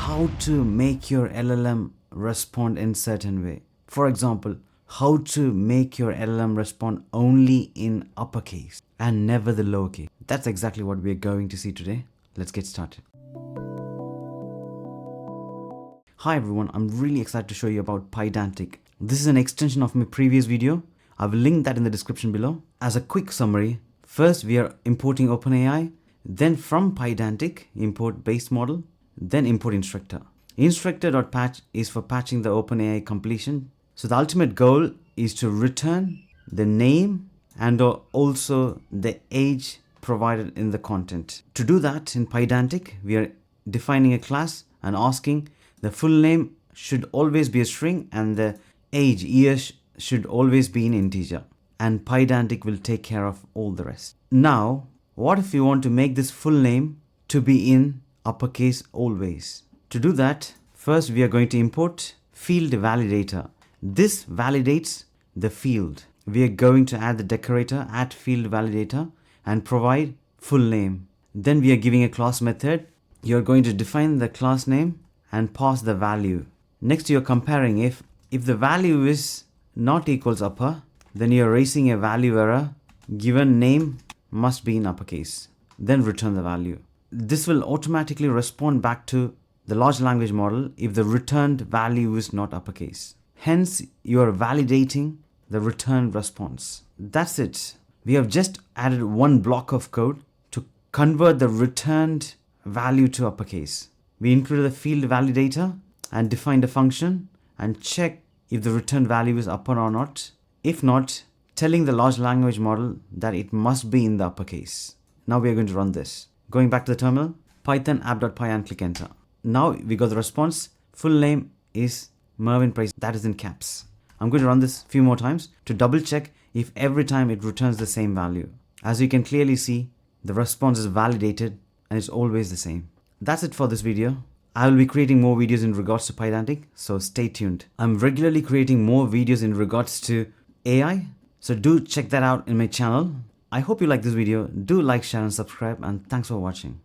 how to make your LLM respond in certain way. For example, how to make your LLM respond only in uppercase and never the lowercase. That's exactly what we're going to see today. Let's get started. Hi everyone, I'm really excited to show you about Pydantic. This is an extension of my previous video. I've linked that in the description below. As a quick summary, first we are importing OpenAI, then from Pydantic, import base model, then import instructor. Instructor.patch is for patching the OpenAI completion. So the ultimate goal is to return the name and also the age provided in the content. To do that in Pydantic, we are defining a class and asking the full name should always be a string and the age, years, should always be an integer. And Pydantic will take care of all the rest. Now, what if you want to make this full name to be in uppercase always? To do that, first we are going to import field validator. This validates the field. We are going to add the decorator at field validator and provide full name. Then we are giving a class method. You're going to define the class name and pass the value. Next you're comparing if the value is not equals upper, then you're raising a value error, given name must be in uppercase. Then return the value. This will automatically respond back to the large language model if the returned value is not uppercase. Hence, you are validating the return response. That's it. We have just added one block of code to convert the returned value to uppercase. We included the field validator and defined a function and check if the returned value is upper or not. If not, telling the large language model that it must be in the uppercase. Now we are going to run this. Going back to the terminal, python app.py and click enter. Now we got the response. Full name is Mervyn Price, that is in caps. I'm going to run this a few more times to double check if every time it returns the same value. As you can clearly see, the response is validated and it's always the same. That's it for this video. I will be creating more videos in regards to Pydantic, so stay tuned. I'm regularly creating more videos in regards to AI, so do check that out in my channel. I hope you like this video. Do like, share and subscribe, and thanks for watching.